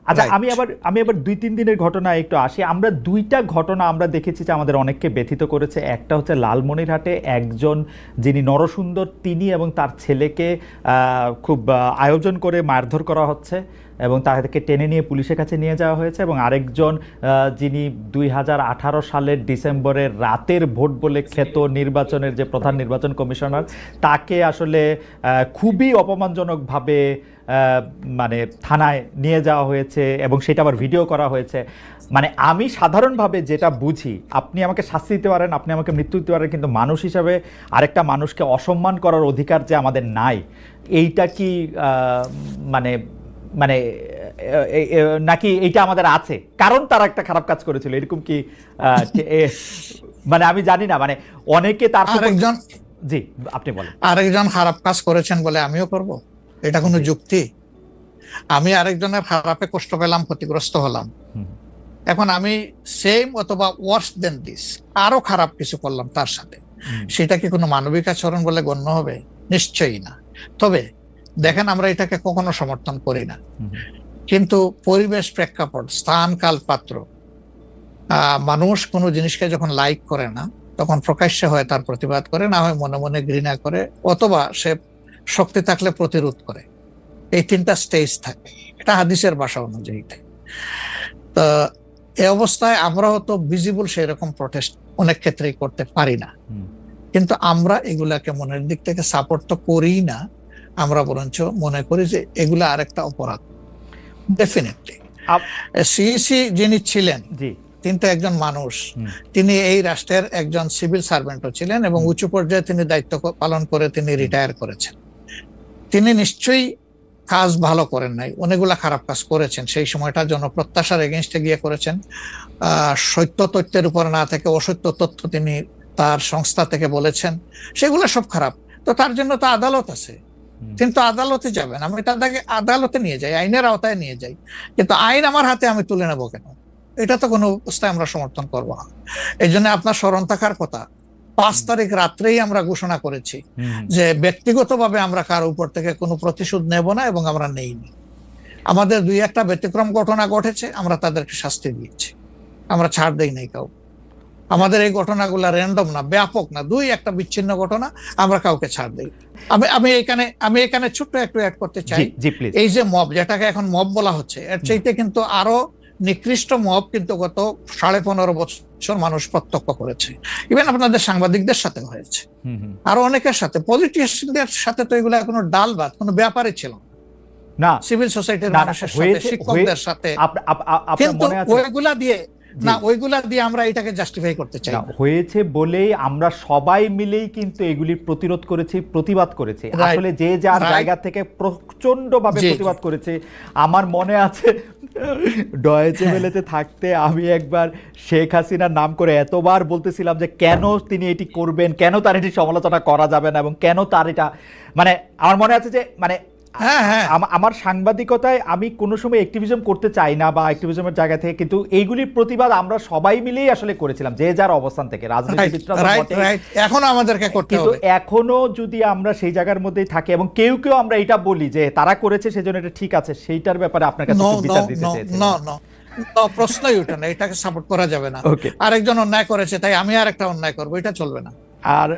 আচ্ছা, রাইট। আমি আবার 2-3 দিনের ঘটনা একটু আসি। আমরা দুইটা ঘটনা আমরা দেখেছি যে আমাদের অনেককে ব্যথিত করেছে। একটা হচ্ছে লালমনিরহাটে একজন যিনি নরসুন্দর, তিনি এবং তার ছেলেকে খুব আয়োজন করে মারধর করা হচ্ছে এবং তাদেরকে টেনে নিয়ে পুলিশের কাছে নিয়ে যাওয়া হয়েছে। এবং আরেকজন যিনি 2018 সালের ডিসেম্বরের রাতের ভোট বলে খ্যাত নির্বাচনের যে প্রধান নির্বাচন কমিশনার, তাকে আসলে খুবই অপমানজনকভাবে মানে থানায় নিয়ে যাওয়া হয়েছে এবং সেটা আবার ভিডিও করা হয়েছে। মানে আমি সাধারণভাবে যেটা বুঝি, আপনি আমাকে শাস্তি দিতে পারেন, আপনি আমাকে মৃত্যু দিতে পারেন, কিন্তু মানুষ হিসাবে আরেকটা মানুষকে অসম্মান করার অধিকার যে আমাদের নাই, এইটা কি মানে মানে নাকি এইটা আমাদের আছে কারণ তারা একটা খারাপ কাজ করেছিল, এরকম কি মানে আমি জানি না, মানে অনেকে তার আরেকজন জি আপনি বলেন। আরেকজন খারাপ কাজ করেছেন বলে আমিও করব? এটা কোনো যুক্তি? আমি আরেকজনের খারাপে কষ্ট পেলাম, ক্ষতিগ্রস্ত হলাম, এখন আমি সেম অথবা ওয়ার্স দেন দিস আরো খারাপ কিছু করলাম তার সাথে, সেটা কি কোনো মানবিক আচরণ বলে গণ্য হবে? নিশ্চয়ই না। তবে দেখেন, আমরা এটাকে কখনো সমর্থন করি না, কিন্তু পরিবেশ, প্রেক্ষাপট, স্থান, কাল, পাত্র, মানুষ কোনো জিনিসকে যখন লাইক করে না তখন প্রকাশ্যে হয় তার প্রতিবাদ করে, না হয় মনে মনে ঘৃণা করে, অথবা সে শক্তি থাকলে প্রতিরোধ করে। এই তিনটা স্টেজ থাকে, এটা হাদিসের ভাষা অনুযায়ী। তো এই অবস্থায় আমরা হয়তো ভিজিবল সেই রকম প্রটেস্ট অনেক ক্ষেত্রেই করতে পারি না, কিন্তু আমরা এগুলাকে মনের দিক থেকে সাপোর্ট তো করি না, আমরা বরঞ্চ মনে করি যে এগুলা আরেকটা অপরাধ। ডেফিনেটলি সিইসি যিনি ছিলেন, তিনি তো একজন মানুষ, তিনি এই রাষ্ট্রের একজন সিভিল সার্ভেন্টও ছিলেন এবং উঁচু পর্যায়ে তিনি দায়িত্ব পালন করে তিনি রিটায়ার করেছেন। তিনি নিশ্চয়ই কাজ ভালো করেন নাই, অনেকগুলা খারাপ কাজ করেছেন। সেই সময়টা জনপ্রত্যাশার এগেইনস্টে গিয়ে করেছেন, সত্য তথ্যের উপর না থেকে অসত্য তথ্য তিনি তার সংস্থা থেকে বলেছেন, সেগুলো সব খারাপ। তো তার জন্য তো আদালত আছে, কিন্তু আদালতে যাবেন, আমি তাদেরকে আদালতে নিয়ে যাই, আইনের আওতায় নিয়ে যাই, কিন্তু আইন আমার হাতে আমি তুলে নেবো কেন? এটা তো কোনো অবস্থায় আমরা সমর্থন করবো না। এই জন্য আপনার স্মরণ থাকার কথা, 5 তারিখ রাত্রেই আমরা ঘোষণা করেছি যে ব্যক্তিগতভাবে আমরা কারো উপর থেকে কোনো প্রতিশোধ নেব না এবং আমরা নেইনি। আমাদের 2-1টা ব্যতিক্রম ঘটনা ঘটেছে, আমরা তাদেরকে শাস্তি দিয়েছি, আমরা ছাড় দেই নাই কাউ। আমাদের এই ঘটনাগুলা র্যান্ডম না, ব্যাপক না, 2-1টা বিচ্ছিন্ন ঘটনা, আমরা কাউকে ছাড় দেই। আমি এখানে ছোট্ট একটু অ্যাড করতে চাই, এই যে মব, যেটাকে এখন মব বলা হচ্ছে, এর চাইতে কিন্তু আরো নিকৃষ্ট মব কিন্তু গত 15.5 বছর মানুষ প্রত্যক্ষ করেছে। ইভেন আপনাদের সাংবাদিকদের সাথে হয়েছে, আরো অনেকের সাথে, পলিটিশিয়ানদের সাথে তো এগুলা কোনো ডাল ভাত, কোনো ব্যাপারই ছিল না, সিভিল সোসাইটির মানুষের সাথে, শিক্ষকদের সাথে। কিন্তু ওইগুলা দিয়ে আমরা এটাকে জাস্টিফাই করতে চাই হয়েছে বলেই আমরা সবাই মিলেই কিন্তু এগুলির প্রতিরোধ করেছি, প্রতিবাদ করেছি, আসলে যে যার জায়গা থেকে প্রচন্ড ভাবে প্রতিবাদ করেছে। আমার মনে আছে ডয়েচে ভেলেতে থাকতে আমি একবার শেখ হাসিনার নাম করে এতবার বলতেছিলাম যে কেন তিনি এটি করবেন, কেন তার এটি সমালোচনা করা যাবে না এবং কেন তার এটা, মানে আমার মনে আছে যে মানে আমার সাংবাদিকতায় আমি কোনো সময় অ্যাক্টিভিজম করতে চাই না বা অ্যাক্টিভিজমের জায়গা থেকে, কিন্তু এইগুলির প্রতিবাদ আমরা সবাই মিলেই আসলে করেছিলাম, যে যার অবস্থান থেকে। রাজনীতিবিদরা এখনো আমাদেরকে করতে হবে, কিন্তু এখনো যদি আমরা সেই জায়গার মধ্যেই থাকি এবং কেউ কেউ আমরা এটা বলি যে তারা করেছে সেজন্য এটা ঠিক আছে, সেইটার ব্যাপারে আপনার কাছে বিচার দিতে চাইছি। প্রশ্নই ওঠে না, এটাকে সাপোর্ট করা যাবে না। আরেকজন অন্যায় করেছে তাই আমি আরেকটা অন্যায় করবো, এটা চলবে না। আর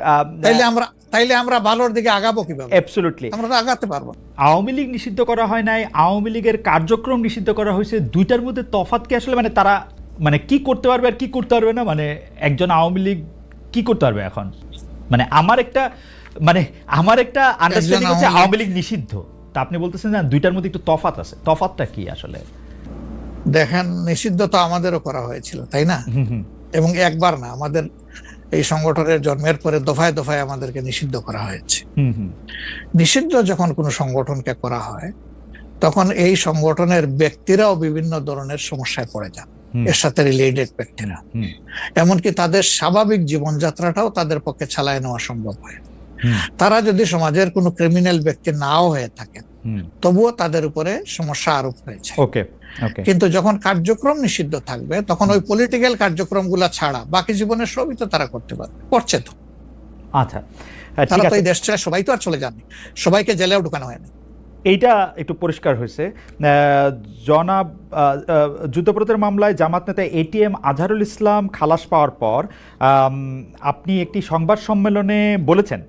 তাইলে আমরা ভালোর দিকে আগাবো কিভাবে? অ্যাবসলিউটলি আমরা তো আগাতে পারবো। আওয়ামী লীগ নিষিদ্ধ করা হয় নাই, আওয়ামী লীগের কার্যক্রম নিষিদ্ধ করা হয়েছে, দুইটার মধ্যে তফাৎ কি আসলে? মানে তারা মানে কি করতে পারবে আর কি করতে পারবে না, মানে একজন আওয়ামী লীগ কি করতে পারবে এখন? মানে আমার একটা আন্ডারস্ট্যান্ডিং হচ্ছে আওয়ামী লীগ নিষিদ্ধ, তা আপনি বলতেছেন না দুইটার মধ্যে একটু তফাৎ আছে, তফাৎটা কি আসলে? দেখেন, নিষিদ্ধ তো আমাদেরও করা হয়েছিল, তাই না? এবং একবার না, আমাদের এই সংগঠনের জন্মের পরে দফায় দফায় আমাদেরকে নিষিদ্ধ করা হয়েছে। নিষিদ্ধ যখন কোনো সংগঠনকে করা হয় তখন এই সংগঠনের ব্যক্তিরাও বিভিন্ন ধরনের সমস্যায় পড়ে যান, এর সাথে রিলেটেড ব্যক্তিরা, এমনকি তাদের স্বাভাবিক জীবনযাত্রাটাও তাদের পক্ষে চালায় নেওয়া সম্ভব হয়। তারা যদি সমাজের কোনো ক্রিমিনাল ব্যক্তি নাও হয়ে থাকেন তবুও তাদের উপরে সমস্যা আরোপ হয়েছে। কিন্তু যখন কার্যক্রম নিষিদ্ধ থাকবে তখন ওই পলিটিক্যাল কার্যক্রমগুলো ছাড়া বাকি জীবনের সবই তো তারা করতে পারবে, করছে তো। আচ্ছা, তারা তো এই দেশ ছেড়ে সবাই তো আর চলে যাননি, সবাইকে জেলেও ঢুকানো হয়নি। এইটা একটু পরিষ্কার হয়েছে। জনাব যুদ্ধাপরাধের মামলায় জামাত নেতা এটিএম আজহারুল ইসলাম খালাস পাওয়ার পর আপনি একটি সংবাদ সম্মেলনে বলেছেন,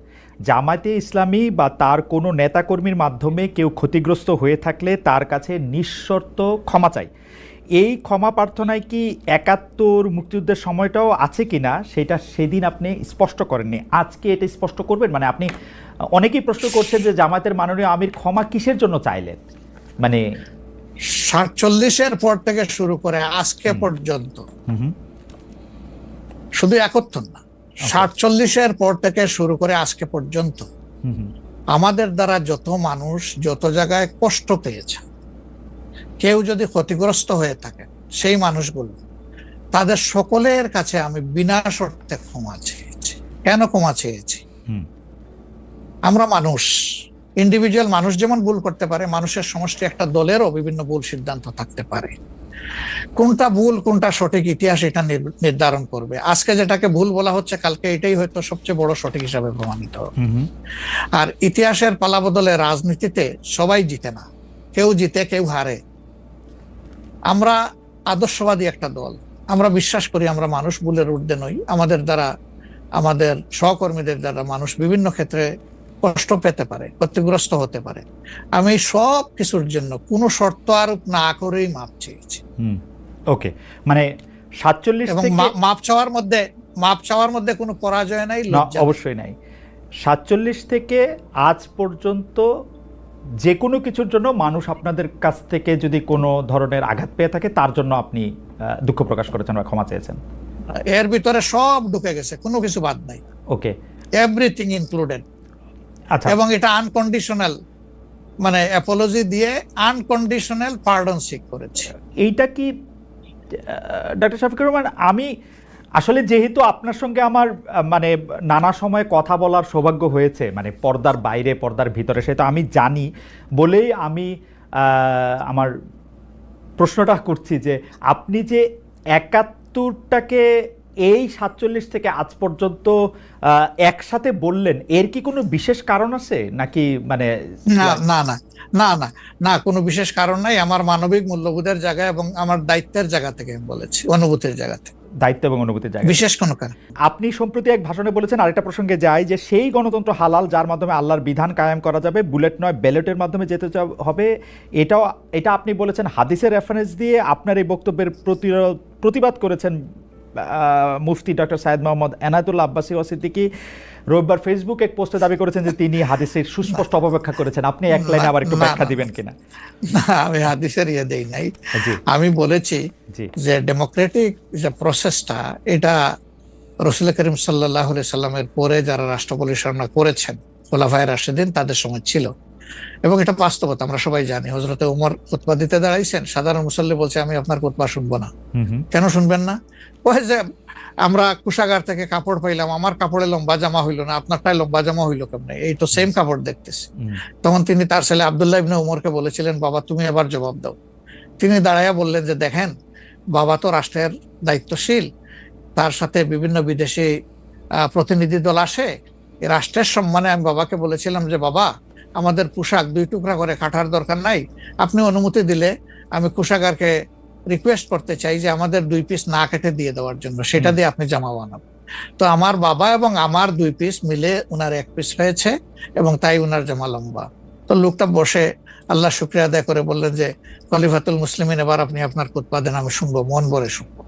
জামায়াতে ইসলামী বা তার কোনো নেতাকর্মীর মাধ্যমে কেউ ক্ষতিগ্রস্ত হয়ে থাকলে তার কাছে নিঃশর্ত ক্ষমা চাই। এই ক্ষমা প্রার্থনায় কি ৭১ মুক্তিযুদ্ধের সময়টাও আছে কিনা সেটা সেদিন আপনি স্পষ্ট করেননি, আজকে এটা স্পষ্ট করবেন? মানে আপনি, অনেকেই প্রশ্ন করছেন যে জামায়াতের মাননীয় আমির ক্ষমা কিসের জন্য চাইলেন, মানে ৪৭-এর পর থেকে শুরু করে আজকে পর্যন্ত, শুধু ৭১ না, ৪৭-এর পর থেকে শুরু করে আজকে পর্যন্ত আমাদের দ্বারা যত মানুষ যত জায়গায় কষ্ট পেয়েছে, কেউ যদি ক্ষতিগ্রস্ত হয়ে থাকে, সেই মানুষগুলো তাদের সকলের কাছে আমি বিনা শর্তে ক্ষমা চেয়েছি। কেন ক্ষমা চেয়েছি? আমরা মানুষ, ইন্ডিভিজুয়াল মানুষ যেমন ভুল করতে পারে, মানুষের সমষ্টি একটা দলেরও বিভিন্ন ভুল সিদ্ধান্ত থাকতে পারে। কোনটা ভুল কোনটা সঠিক ইতিহাস এটা নির্ধারণ করবে। আজকে যেটাকে ভুল বলা হচ্ছে, কালকে এটাই হয়তো সবচেয়ে বড় সঠিক হিসাবে প্রমাণিত হবে। আর ইতিহাসের পালাবদলে রাজনীতিতে সবাই জিতে না, কেউ জিতে কেউ হারে। আমরা আদর্শবাদী একটা দল, আমরা বিশ্বাস করি আমরা মানুষ, ভুলের ঊর্ধ্বে নই। আমাদের দ্বারা, আমাদের সহকর্মীদের দ্বারা মানুষ বিভিন্ন ক্ষেত্রে কষ্ট পেতে পারে, ক্ষতিগ্রস্ত হতে পারে। আমি সব কিছুর জন্য কোনো শর্ত আরোপ না করেই মাপ চেয়েছি। ওকে, মানে ৪৭ এবং মাপ চাওয়ার মধ্যে কোনো পরাজয় নাই, অবশ্যই নাই। ৪৭ থেকে আজ পর্যন্ত যে কোনো কিছুর জন্য মানুষ আপনাদের কাছ থেকে যদি কোনো ধরনের আঘাত পেয়ে থাকে, তার জন্য আপনি দুঃখ প্রকাশ করেছেন বা ক্ষমা চেয়েছেন। এর ভিতরে সব ঢুকে গেছে, কোনো কিছু বাদ নাই। ওকে, এভরিথিং ইনক্লুডেড। আচ্ছা, এবং এটা আনকন্ডিশনাল, মানে অ্যাপোলজি দিয়ে আনকন্ডিশনাল পার্ডন সিক করেছে। এইটা কি ডক্টর শফিকুর রহমান, আমি আসলে যেহেতু আপনার সঙ্গে আমার মানে নানা সময় কথা বলার সৌভাগ্য হয়েছে, মানে পর্দার বাইরে পর্দার ভিতরে, সেটা আমি জানি বলেই আমি আমার প্রশ্নটা করছি যে আপনি যে ৭১টাকে এই ৪৭ থেকে আজ পর্যন্ত একসাথে বললেন, এর কি কোনো বিশেষ কারণ আছে নাকি? মানে না না না না না না, কোনো বিশেষ কারণ নাই। আমার মানবিক মূল্যবোধের জায়গা এবং আমার দায়িত্বের জায়গা থেকে আমি বলেছি, অনুভূতির জায়গা থেকে, দায়িত্ব এবং অনুভূতির জায়গা, বিশেষ কোনো কারণ। আপনি সম্প্রতি এক ভাষণে বলেছেন, আরেকটা প্রসঙ্গে যাই, যে সেই গণতন্ত্র হালাল যার মাধ্যমে আল্লাহর বিধান কায়েম করা যাবে, বুলেট নয় ব্যালটের মাধ্যমে যেতে হবে। এটা আপনি বলেছেন হাদিসের রেফারেন্স দিয়ে। আপনার এই বক্তব্যের প্রতিবাদ করেছেন মুফতি ডক্টর সায়েদ মোহাম্মদ এনায়েতুল্লাহ আব্বাসী সিদ্দিকী। রবিবার ফেসবুক এক পোস্টে দাবি করেছেন যে তিনি হাদিসের সুস্পষ্ট অপব্যাখ্যা করেছেন। আপনি এক লাইনে আবার একটু ব্যাখ্যা দিবেন কিনা? আমি হাদিসের দেই নাই। আমি বলেছি যে ডেমোক্রেটিক যে প্রসেসটা, এটা রাসূল করিম সাল্লাল্লাহু আলাইহি সাল্লামের পরে যারা রাষ্ট্র পরিচালনা করেছেন, খোলাফায়ে রাশিদিন, তাদের সময় ছিল। এবং এটা বাস্তবতা, আমরা সবাই জানি। হযরতে ওমর খুতবা দিতে দাঁড়াইছেন, সাধারণ মুসল্লি বলছে আমি আপনার খুতবা শুনবো না। কেন শুনবেন না? ওই যে আমরা কুশাগার থেকে কাপড় পাইলাম, আমার কাপড়ে লম্বা জামা হইলো না, আপনারটাই লম্বা জামা হইলো কেমনে? এই তো সেম কাপড় দেখতেছি। তখন তিনি তার ছেলে আব্দুল্লাহ ইবনে উমরকে বলেছিলেন, বাবা তুমি এবার জবাব দাও। তিনি দাঁড়াইয়া বললেন যে দেখেন, বাবা তো রাষ্ট্রের দায়িত্বশীল, তার সাথে বিভিন্ন বিদেশি প্রতিনিধি দল আসে, রাষ্ট্রের সম্মানে আমি বাবাকে বলেছিলাম যে বাবা, আমাদের পোশাক 2 টুকরা করে কাটার দরকার নাই, আপনি অনুমতি দিলে আমি কুশাগারকে রিকোয়েস্ট করতে চাই যে আমাদের 2 পিস না কেটে দিয়ে দেওয়ার জন্য, সেটা দিয়ে আপনি জামা বানাবেন। তো আমার বাবা এবং আমার 2 পিস মিলে উনার 1 পিস হয়েছে এবং তাই উনার জামা লম্বা। তো লোকটা বসে আল্লাহ শুকরিয়া আদায় করে বললেন যে খলিফাতুল মুসলিমিন, এবার আপনি আপনার খুতবা দেন, আমি শুনবো, মন ভরে শুনবো।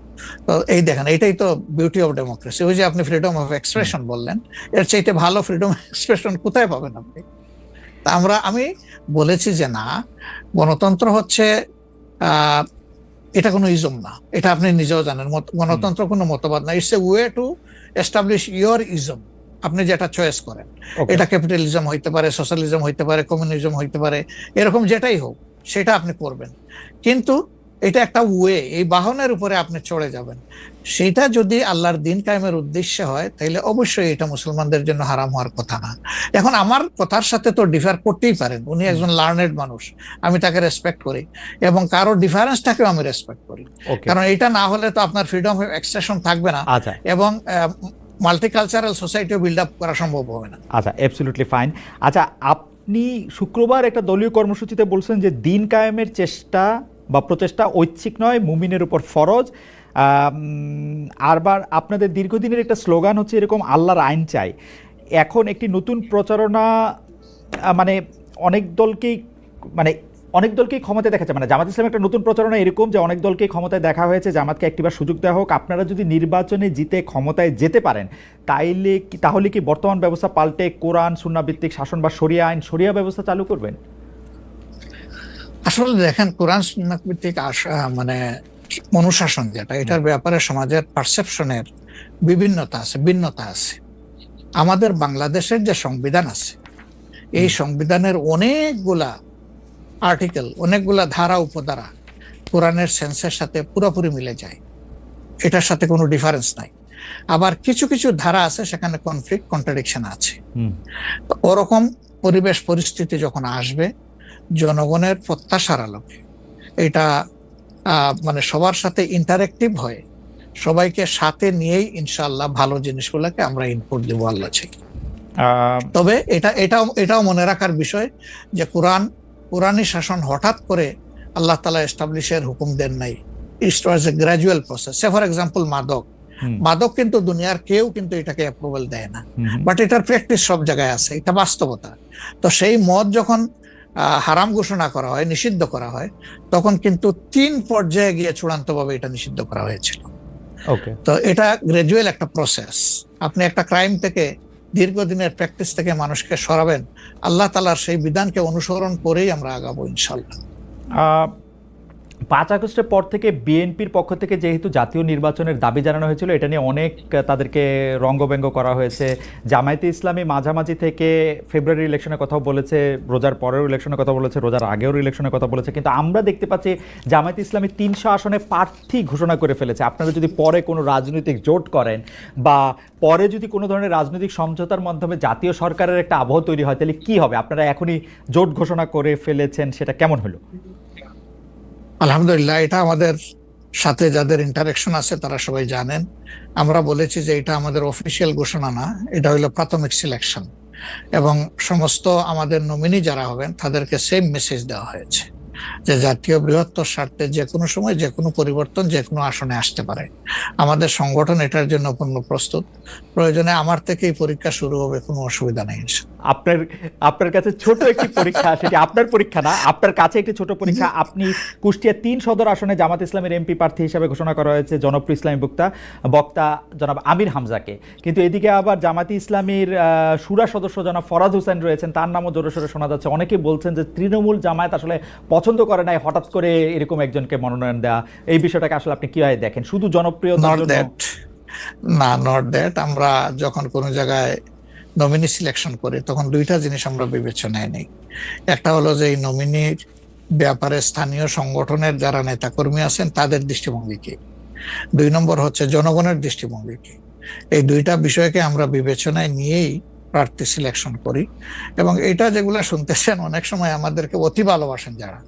তো এই দেখেন, এটাই তো বিউটি অফ ডেমোক্রেসি। ওই যে আপনি ফ্রিডম অফ এক্সপ্রেশন বললেন, এর চাইতে ভালো ফ্রিডম অফ এক্সপ্রেশন কোথায় পাবেন আপনি? আমি বলেছি যে না, গণতন্ত্র হচ্ছে এটা কোনো ইজম না, এটা আপনি নিজেও জানেন। গণতন্ত্র কোনো মতবাদ না, it's a way to establish your ism. আপনি যেটা চয়েস করেন, এটা ক্যাপিটালিজম হইতে পারে, সোশ্যালিজম হইতে পারে, কমিউনিজম হইতে পারে, এরকম যেটাই হোক সেটা আপনি করবেন। কিন্তু এটা একটা ওয়ে, এই বাহনের উপরে আপনি চড়ে যাবেন। সেটা যদি আল্লাহর দিন কায়েমের উদ্দেশ্যে হয়, তাহলে অবশ্যই এটা মুসলমানদের জন্য হারাম হওয়ার কথা না। এখন আমার কথার সাথে তো ডিফার করতেই পারেন, উনি একজন লার্নেড মানুষ, আমি তাকে রেসপেক্ট করি এবং কারো ডিফারেন্সটাকেও আমি রেসপেক্ট করি, কারণ এটা না হলে তো আপনার ফ্রিডম অফ এক্সপ্রেশন থাকবে না এবং মাল্টিকালচারাল সোসাইটিও বিল্ড আপ করা সম্ভব হবে না। আচ্ছা, অ্যাবসলিউটলি ফাইন। আচ্ছা, আপনি শুক্রবার একটা দলীয় কর্মসূচিতে বলছেন যে দিন কায়েমের চেষ্টা বা প্রচেষ্টা ঐচ্ছিক নয়, মুমিনের উপর ফরজ। আরবার আপনাদের দীর্ঘদিনের একটা স্লোগান হচ্ছে এরকম, আল্লাহর আইন চাই। এখন একটি নতুন প্রচারণা, মানে অনেক দলকেই মানে অনেক দলকেই ক্ষমতায় দেখা যায়, মানে জামাত ইসলাম একটা নতুন প্রচারণা এরকম যে অনেক দলকেই ক্ষমতায় দেখা হয়েছে, জামাতকে একটিবার সুযোগ দেওয়া হোক, আপনারা যদি নির্বাচনে জিতে ক্ষমতায় যেতে পারেন তাহলে কি বর্তমান ব্যবস্থা পাল্টে কোরআন সুন্নাহ ভিত্তিক শাসন বা শরিয়া আইন, শরিয়া ব্যবস্থা চালু করবেন? আসলে দেখেন, কোরআন সুন্নাহ ভিত্তিক মানে অনুশাসন যেটা, এটার ব্যাপারে সমাজের পারসেপশনের বিভিন্নতা আছে, ভিন্নতা আছে। আমাদের বাংলাদেশের যে সংবিধান আছে, এই সংবিধানের অনেকগুলা আর্টিকেল, অনেকগুলা ধারা উপধারা কোরআনের সেন্সের সাথে পুরোপুরি মিলে যায়, এটার সাথে কোনো ডিফারেন্স নাই। আবার কিছু কিছু ধারা আছে সেখানে কনফ্লিক্ট, কন্ট্রাডিকশন আছে। তো ওরকম পরিবেশ পরিস্থিতি যখন আসবে, জনগণের প্রত্যাশার আলোকে এটা মানে সবার সাথে ইন্টারেক্টিভ হয়, সবাইকে সাথে নিয়েই ইনশাআল্লাহ ভালো জিনিসগুলোকে আমরা ইনপুট দেবো আল্লাহ থেকে। তবে এটাও মনে রাখার বিষয় যে কোরআনী শাসন হঠাৎ করে আল্লাহ তাআলা এস্টাবলিশের হুকুম দেন নাই। It was a gradual process. সে ফর এক্সাম্পল মাদক কিন্তু দুনিয়ার কেউ কিন্তু এটাকে অ্যাপ্রুভাল দেয় না, বাট এটার প্র্যাকটিস সব জায়গায় আছে, এটা বাস্তবতা। তো সেই মদ যখন হারাম ঘোষণা করা হয়, নিষিদ্ধ করা হয়, তখন কিন্তু 3 পর্যায়ে গিয়ে চূড়ান্তভাবে এটা নিষিদ্ধ করা হয়েছিল। তো এটা গ্রাজুয়াল একটা প্রসেস। আপনি একটা ক্রাইম থেকে, দীর্ঘদিনের প্র্যাকটিস থেকে মানুষকে সরাবেন, আল্লাহ তাআলার সেই বিধানকে অনুসরণ করেই আমরা আগাবো ইনশাআল্লাহ। 5 আগস্টের পর থেকে বিএনপির পক্ষ থেকে যেহেতু জাতীয় নির্বাচনের দাবি জানানো হয়েছিল, এটা নিয়ে অনেক তাদেরকে রঙ্গব্যঙ্গ করা হয়েছে। জামায়াতে ইসলামী মাঝামাঝি থেকে ফেব্রুয়ারি ইলেকশনের কথাও বলেছে, রোজার পরেও ইলেকশনের কথা বলেছে, রোজার আগেও ইলেকশনের কথা বলেছে, কিন্তু আমরা দেখতে পাচ্ছি জামায়াতে ইসলামী 300 আসনে প্রার্থী ঘোষণা করে ফেলেছে। আপনারা যদি পরে কোনো রাজনৈতিক জোট করেন বা পরে যদি কোনো ধরনের রাজনৈতিক সমঝোতার মাধ্যমে জাতীয় সরকারের একটা আবহ তৈরি হয়, তাহলে কি হবে? আপনারা এখনই জোট ঘোষণা করে ফেলেছেন, সেটা কেমন হলো? আলহামদুলিল্লাহ, এটা আমাদের সাথে যাদের ইন্টারেকশন আছে তারা সবাই জানেন। আমরা বলেছি যে এটা আমাদের অফিসিয়াল ঘোষণা না, এটা হলো প্রাথমিক সিলেকশন, এবং সমস্ত আমাদের নমিনি যারা হবেন তাদেরকে সেম মেসেজ দেওয়া হয়েছে যে জাতীয় বৃহত্তর স্বার্থে যে কোনো সময় যে কোনো পরিবর্তন যে কোনো আসনে আসতে পারে। আমাদের সংগঠন এটার জন্য পূর্ণ প্রস্তুত। প্রয়োজনে আমার থেকেই পরীক্ষা শুরু হবে, কোনো অসুবিধা নেই। আপনার কাছে ছোট একটি পরীক্ষা, সেটি আপনার পরীক্ষা না, আপনার কাছে একটি ছোট পরীক্ষা। আপনি কুষ্টিয়া 3 সদর আসনে জামাত ইসলামের এমপি প্রার্থী হিসেবে ঘোষণা করা হয়েছে জনপ্রিয় ইসলামী বক্তা জনাব আমির হামজাকে, কিন্তু এদিকে আবার জামাতি ইসলামীর শুরা সদস্য জনাব ফরাজ হোসেন রয়েছেন, তার নামও জোরে সোরে শোনা যাচ্ছে। অনেকে বলছেন যে তৃণমূল জামায়াত আসলে পছন্দ করে নাই হঠাৎ করে এরকম একজনকে মনোনয়ন দেওয়া। এই বিষয়টাকে আসলে আপনি কিভাবে দেখেন? শুধু জনপ্রিয়তার জন্য না, নট দ্যাট। আমরা যখন কোনো জায়গায় নমিনি সিলেকশন করি তখন 2টা জিনিস আমরা বিবেচনায় নেই। একটা হলো যে এই নমিনির ব্যাপারে স্থানীয় সংগঠনের যারা নেতাকর্মী আছেন তাদের দৃষ্টিভঙ্গি কি, 2 নম্বর হচ্ছে জনগণের দৃষ্টিভঙ্গি কি। এই 2টা বিষয়কে আমরা বিবেচনায় নিয়েই প্রার্থী সিলেকশন করি। এবং এটা যেগুলা শুনতেছেন, অনেক সময় আমাদেরকে অতি ভালোবাসেন যারা,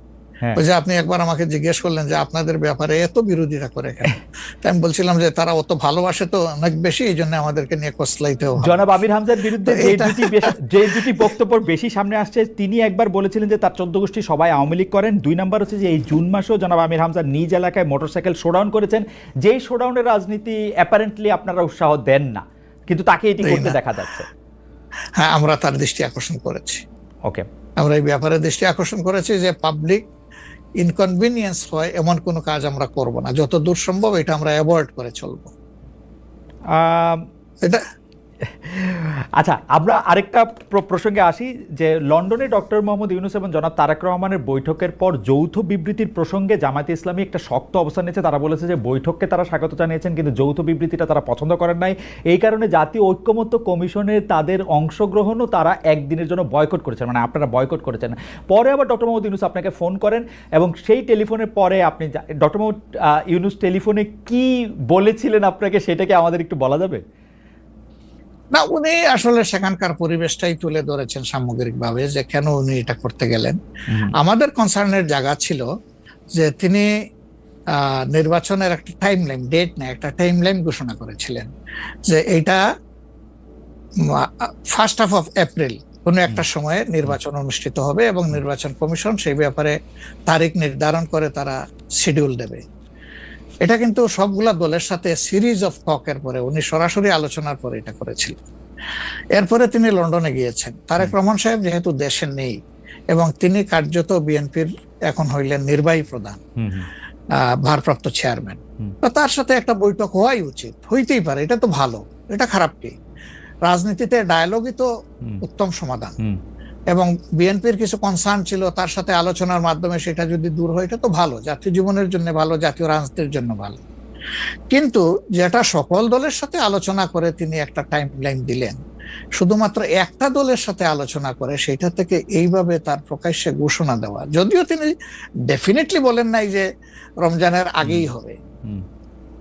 ওই যে আপনি একবার আমাকে জিজ্ঞেস করলেন যে আপনাদের ব্যাপারে এত বিরোধিতা করে কেন, তাই আমি বলছিলাম যে তারা অত ভালোবাসে তো অনেক বেশি, এই জন্য আমাদেরকে নিয়ে কসলাইতেও। জনাব আমির হামজার বিরুদ্ধে যে দুটি বক্তব্য বেশি সামনে আসছে, তিনি একবার বলেছিলেন যে তার 14 গোষ্ঠী সবাই আওয়ামী লীগ করেন। 2 নাম্বার হচ্ছে যে এই জুন মাসেও জনাব আমির হামজা নিজ এলাকায় মোটরসাইকেল শোডাউন করেছেন, যেই শোডাউনের রাজনীতি অ্যাপারেন্টলি আপনারা উৎসাহ দেন না, কিন্তু তাকে এটি করতে দেখা যাচ্ছে। হ্যাঁ, আমরা তার দৃষ্টি আকর্ষণ করেছি। ওকে, আমরা এই ব্যাপারে দৃষ্টি আকর্ষণ করেছি যে পাবলিক ইনকনভিনিয়েন্স হয় এমন কোনো কাজ আমরা করব না, যত দূর সম্ভব এটা আমরা অ্যাভয়েড করে চলবো। এটা আচ্ছা, আমরা আরেকটা প্রসঙ্গে আসি যে লন্ডনে ডক্টর মোহাম্মদ ইউনূস এবং জনাব তারেক রহমানের বৈঠকের পর যৌথ বিবৃতির প্রসঙ্গে জামায়াতে ইসলামী একটা শক্ত অবস্থান নিয়েছে। তারা বলেছে যে বৈঠককে তারা স্বাগত জানিয়েছেন, কিন্তু যৌথ বিবৃতিটা তারা পছন্দ করেন নাই। এই কারণে জাতীয় ঐক্যমত্য কমিশনে তাদের অংশগ্রহণও তারা একদিনের জন্য বয়কট করেছেন, মানে আপনারা বয়কট করেছেন। পরে আবার ডক্টর মোহাম্মদ ইউনূস আপনাকে ফোন করেন এবং সেই টেলিফোনের পরে আপনি ডক্টর মোহাম্মদ ইউনূস টেলিফোনে কি বলেছিলেন আপনাকে, সেটাকে আমাদের একটু বলা যাবে? না, উনি আসলে সেখানকার পরিবেশটাই তুলে ধরেছেন সামগ্রিকভাবে যে কেন উনি এটা করতে গেলেন। আমাদের কনসার্নের জায়গা ছিল যে তিনি নির্বাচনের একটা টাইম লাইন, ডেট না, একটা টাইম লাইন ঘোষণা করেছিলেন যে এটা 1st হাফ অফ এপ্রিল কোনো একটা সময়ে নির্বাচন অনুষ্ঠিত হবে এবং নির্বাচন কমিশন সেই ব্যাপারে তারিখ নির্ধারণ করে তারা শিডিউল দেবে। এটা কিন্তু সবগুলা দলের সাথে সিরিজ অফ টকের পরে, উনি সরাসরি আলোচনার পরে এটা করেছিলেন। এরপরে তিনি লন্ডনে গিয়েছেন। তারেক রহমান সাহেব যেহেতু দেশে নেই এবং তিনি কার্যত বিএনপির এখন হইলেন নির্বাহী প্রধান, ভারপ্রাপ্ত চেয়ারম্যান, তার সাথে একটা বৈঠক হওয়াই উচিত, হইতেই পারে। এটা তো ভালো, এটা খারাপ কি? রাজনীতিতে ডায়ালগই তো উত্তম সমাধান। এবং বিএনপির কিছু কনসার্ন ছিল, তার সাথে আলোচনার মাধ্যমে সেটা যদি দূর হয়, এটা তো ভালো, জাতীয় জীবনের জন্য ভালো, জাতীয় রাজনীতির জন্য ভালো। কিন্তু যেটা সকল দলের সাথে আলোচনা করে তিনি একটা টাইম লাইন দিলেন, শুধুমাত্র একটা দলের সাথে আলোচনা করে সেটা থেকে এইভাবে তার প্রকাশ্যে ঘোষণা দেওয়া, যদিও তিনি ডেফিনেটলি বলেন নাই যে রমজানের আগেই হবে,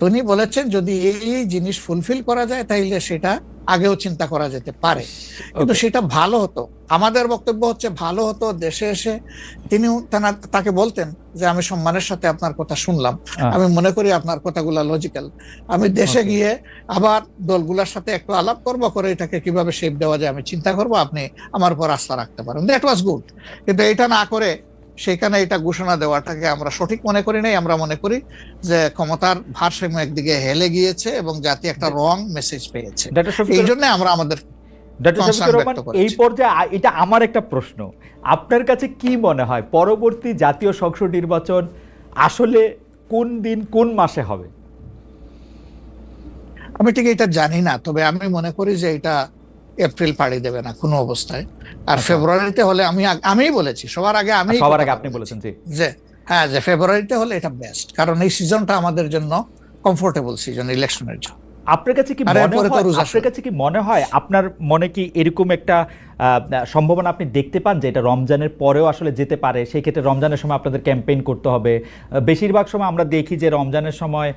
তিনি বলেছেন যদি এই জিনিস ফুলফিল করা যায় তাইলে সেটা আগেও চিন্তা করা যেতে পারে, কিন্তু সেটা ভালো হতো। আমাদের বক্তব্য হচ্ছে ভালো হতো দেশে এসে তিনি তাকে বলতেন যে আমি সম্মানের সাথে আপনার কথা শুনলাম, আমি মনে করি আপনার কথাগুলো লজিক্যাল, আমি দেশে গিয়ে আবার দলগুলোর সাথে একটু আলাপ করবো, করে এটাকে কিভাবে শেপ দেওয়া যায় আমি চিন্তা করবো, আপনি আমার উপর আস্থা রাখতে পারেন। That was good. কিন্তু এটা না করে সেখানে এটা ঘোষণা দেওয়াটাকে আমরা সঠিক মনে করি নাই। আমরা মনে করি যে ক্ষমতার ভারসাম্য একদিকে হেলে গিয়েছে এবং জাতি একটা রং মেসেজ পেয়েছে। এই জন্য আমরা আমাদের এই পর্যায়ে এটা আমার একটা প্রশ্ন, আপনার কাছে কি মনে হয় পরবর্তী জাতীয় সংসদ নির্বাচন আসলে কোন দিন কোন মাসে হবে? আমি ঠিক এটা জানি না, তবে আমি মনে করি যে এটা এপ্রিল পাড়ি দেবে না কোনো অবস্থায়। আর ফেব্রুয়ারিতে হলে আমিই বলেছি সবার আগে, আপনি বলেছেন যে হ্যাঁ, যে ফেব্রুয়ারিতে হলে এটা বেস্ট, কারণ এই সিজনটা আমাদের জন্য কমফোর্টেবল সিজন ইলেকশনের জন্য। আপনার কাছে কি মনে হয় আপনার মনে কি এরকম একটা সম্ভাবনা আপনি দেখতে পান যে এটা রমজানের পরেও আসলে যেতে পারে? সেই ক্ষেত্রে রমজানের সময় আপনাদের ক্যাম্পেইন করতে হবে। বেশিরভাগ সময় আমরা দেখি যে রমজানের সময়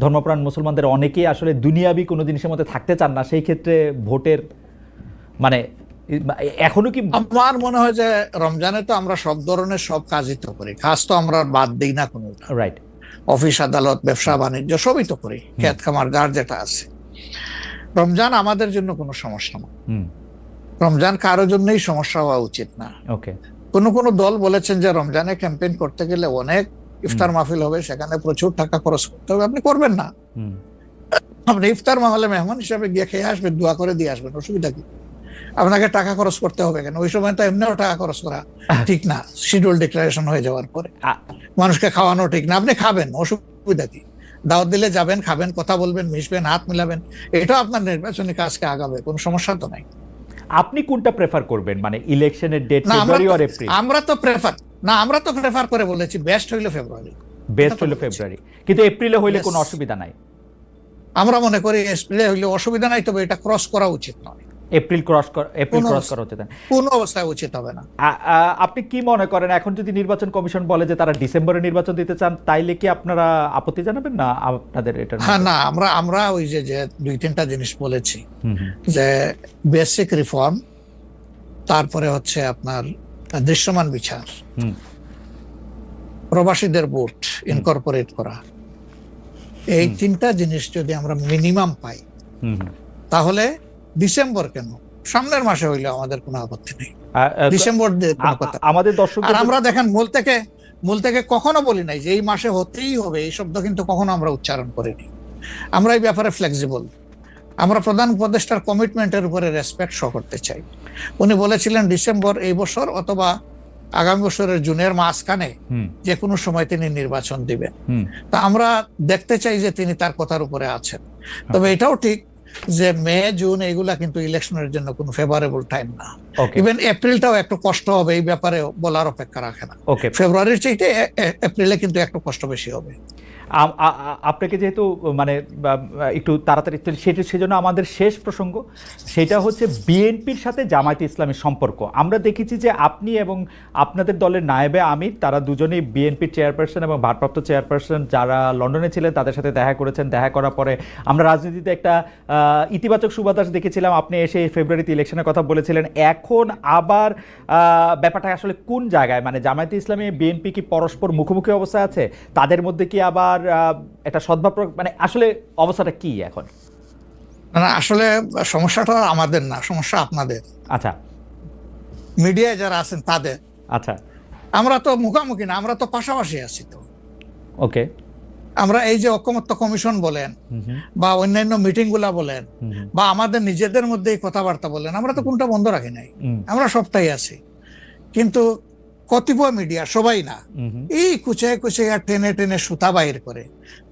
ধর্মপ্রাণ মুসলমানদের অনেকেই আসলে দুনিয়াবি কোনো জিনিসের মধ্যে থাকতে চান না, সেই ক্ষেত্রে ভোটের মানে এখনো কি? আমার মনে হয় যে রমজানে তো আমরা সব ধরনের সব কাজই তো করি, কাজ তো আমরা বাদ দিই না কোনো, রাইট? অফিস আদালত ব্যবসা বাণিজ্য সবই তো করি, খেত খামার যার যেটা আছে। রমজান আমাদের জন্য কোনো সমস্যা না, রমজান কারোর জন্যই সমস্যা হওয়া উচিত না। কোন দল বলেছেন যে রমজানে ক্যাম্পেইন করতে গেলে অনেক ইফতার মাহফিল হবে, সেখানে প্রচুর টাকা খরচ করতে হবে, আপনি করবেন না। আপনি ইফতার মাহফিলে মেহমান হিসাবে গিয়ে খেয়ে আসবেন, দোয়া করে দিয়ে আসবেন, অসুবিধা কি? আপনাকে টাকা খরচ করতে হবে কেন? ওই সময় তো এমনিও টাকা খরচ করা ঠিক না, শিডিউল ডিক্লারেশন হয়ে যাওয়ার পরে মানুষকে খাওয়ানো ঠিক না। আপনি খাবেন, অসুবিধা কি? দাওয়াত দিলে যাবেন, খাবেন, কথা বলবেন, মিশবেন, হাত মিলাবেন, এটা আপনার নির্বাচনী কাজকে আগাবে, কোনো সমস্যা তো নাই। আপনি কোনটা প্রেফার করবেন, মানে ইলেকশনের ডেট ফেব্রুয়ারি অর এপ্রিল? আমরা তো প্রেফার করে বলেছি বেস্ট হইলো ফেব্রুয়ারি, কিন্তু এপ্রিলে হইলে কোনো অসুবিধা নাই। আমরা মনে করি এপ্রিলে হইলে অসুবিধা নাই, তবে এটা ক্রস করা উচিত নয়। এপ্রিল ক্রস করা উচিত না, কোন অবস্থায় উচিত হবে না। আপনি কি মনে করেন এখন যদি নির্বাচন কমিশন বলে যে তারা ডিসেম্বরে নির্বাচন দিতে চান, তাইলে কি আপনারা আপত্তি জানাবেন না আপনাদের এটা? হ্যাঁ, না, আমরা ওই যে দুই তিনটা জিনিস বলেছি, যে বেসিক রিফর্ম, তারপরে হচ্ছে আপনার দৃশ্যমান বিচার, প্রবাসীদের ভোট ইনকর্পোরেট করা, এই তিনটা জিনিস যদি আমরা মিনিমাম পাই তাহলে ডিসেম্বর কেন, সামনের মাসে হইলে আমাদের কোনো আপত্তি নেই। ডিসেম্বর আমাদের দর্শক, আর আমরা দেখেন মূল থেকে কখনো বলি নাই যে এই মাসে হতেই হবে, এই শব্দ কিন্তু কখনো আমরা উচ্চারণ করিনি। আমরা এই ব্যাপারে ফ্লেক্সিবল। আমরা প্রধান উপদেষ্টার কমিটমেন্টের উপরে রেসপেক্ট শো করতে চাই। উনি বলেছিলেন ডিসেম্বর এই বছর অথবা আগামী বছরের জুনের মাঝখানে যে কোনো সময় তিনি নির্বাচন দিবেন। তা আমরা দেখতে চাই যে তিনি তার কথার উপরে আছেন। তবে এটাও ঠিক যে মে জুন এইগুলা কিন্তু ইলেকশনের জন্য কোনো ফেভারেবল টাইম না। ইভেন এপ্রিলটাও একটু কষ্ট হবে, এই ব্যাপারে বলার অপেক্ষা রাখে না। ফেব্রুয়ারির চাইতে এপ্রিলে কিন্তু একটু কষ্ট বেশি হবে। আপনাকে যেহেতু মানে একটু তাড়াতাড়ি, সেজন্য আমাদের শেষ প্রসঙ্গ সেটা হচ্ছে বিএনপির সাথে জামায়াতে ইসলামের সম্পর্ক। আমরা দেখেছি যে আপনি এবং আপনাদের দলের নায়েবে আমির, তারা দুজনেই বিএনপির চেয়ারপারসন এবং ভারপ্রাপ্ত চেয়ারপারসন যারা লন্ডনে ছিলেন তাদের সাথে দেখা করেছেন। দেখা করার পরে আমরা রাজনীতিতে একটা ইতিবাচক সুবাতাস দেখেছিলাম। আপনি এসে ফেব্রুয়ারিতে ইলেকশনের কথা বলেছিলেন। এখন আবার ব্যাপারটা আসলে কোন জায়গায়, মানে জামায়াতে ইসলামী বিএনপি কি পরস্পর মুখোমুখি অবস্থায় আছে? তাদের মধ্যে কি আবার একটা সদ্ভাব, মানে আসলে অবস্থাটা কি এখন? না, আসলে সমস্যাটা আমাদের না, সমস্যা আপনাদের। আচ্ছা, মিডিয়ায় যারা আছেন তাদের। আচ্ছা, আমরা তো মুখামুখি না, আমরা তো পাশাপাশি আছি। তো ওকে। আমরা এই যে ঐকমত্য কমিশন বলেন বা অন্যান্য মিটিং গুলা বলেন বা আমাদের নিজেদের মধ্যে কথাবার্তা বলেন, আমরা তো কোনটা বন্ধ রাখি নাই, আমরা সবটাই আছি। কিন্তু কতিপয় মিডিয়া, সবাই না, এই কুচায় কুচায় টেনে টেনে সুতা বাইর করে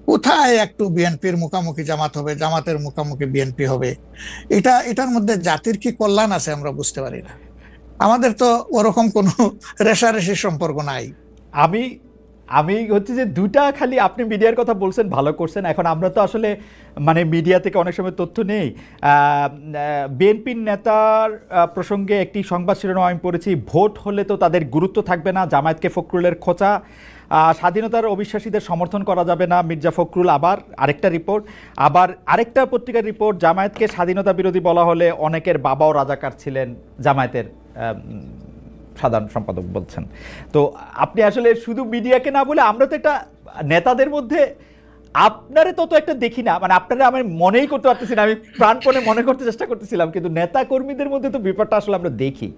কোথায় একটু বিএনপির মুখামুখি জামাত হবে, জামাতের মুখামুখি বিএনপি হবে। এটার মধ্যে জাতির কি কল্যাণ আছে আমরা বুঝতে পারি না। আমাদের তো ওরকম কোনো রেশারেশির সম্পর্ক নাই। আমি আমি হচ্ছে যে দুটা, খালি আপনি মিডিয়ার কথা বলছেন, ভালো করছেন। এখন আমরা তো আসলে মানে মিডিয়া থেকে অনেক সময় তথ্য নেই। বিএনপির নেতার প্রসঙ্গে একটি সংবাদ শিরোনাম আমি পড়েছি, ভোট হলে তো তাদের গুরুত্ব থাকবে না, জামায়াতকে ফখরুলের খোঁচা, স্বাধীনতার অবিশ্বাসীদের সমর্থন করা যাবে না, মির্জা ফখরুল। আবার আরেকটা রিপোর্ট, আবার আরেকটা পত্রিকার রিপোর্ট, জামায়াতকে স্বাধীনতা বিরোধী বলা হলে অনেকের বাবাও রাজাকার ছিলেন, জামায়াতের সাধারণ সম্পাদক বলছেন। তো আপনি আসলে শুধু মিডিয়াকে না বলে, আমরা তো একটা নেতাদের মধ্যে আপনারে তত একটা দেখি না, মানে আপনারা আমি মনেই করতে পারতেছি না, আমি প্রাণপণে মনে করতে চেষ্টা করতেছিলাম, কিন্তু নেতা কর্মীদের মধ্যে তো ব্যাপারটা আসলে আমরা দেখি।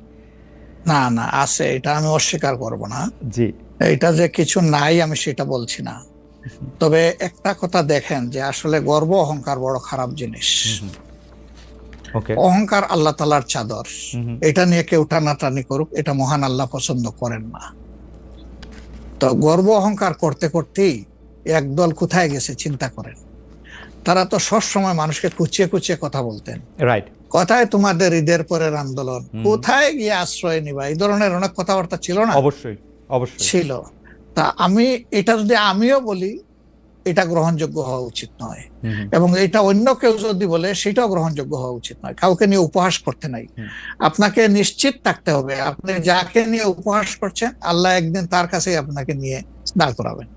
না না, আছে, এটা আমি অস্বীকার করব না। জি, এটা যে কিছু নাই আমি সেটা বলছি না। তবে একটা কথা দেখেন যে আসলে গর্ব অহংকার বড় খারাপ জিনিস। অহংকার আল্লাহ তাআলার চাদর, এটা নিয়ে কেউ টানাটানি করুক, এটা মহান আল্লাহ পছন্দ করেন না। তো গর্ব অহংকার করতে করতেই একদল কোথায় গেছে চিন্তা করেন। তারা তো সবসময় মানুষকে কুচিয়ে কুচিয়ে কথা বলতেন, রাইট। কোথায় তোমাদের ঈদের পরের আন্দোলন, কোথায় গিয়ে আশ্রয় নিবা, এই ধরনের অনেক কথাবার্তা ছিল না? অবশ্যই অবশ্যই ছিল। তা এটা যদি আমিও বলি, এটা গ্রহণযোগ্য হওয়া উচিত নয়, এবং এটা অন্য কেউ যদি বলে সেটাও গ্রহণযোগ্য হওয়া উচিত নয়। কাউকে নিয়ে উপহাস করতে নাই। আপনাকে নিশ্চিত থাকতে হবে আপনি যাকে নিয়ে উপহাস করছেন, আল্লাহ একদিন তার কাছেই আপনাকে নিয়ে দাঁড় করাবেন।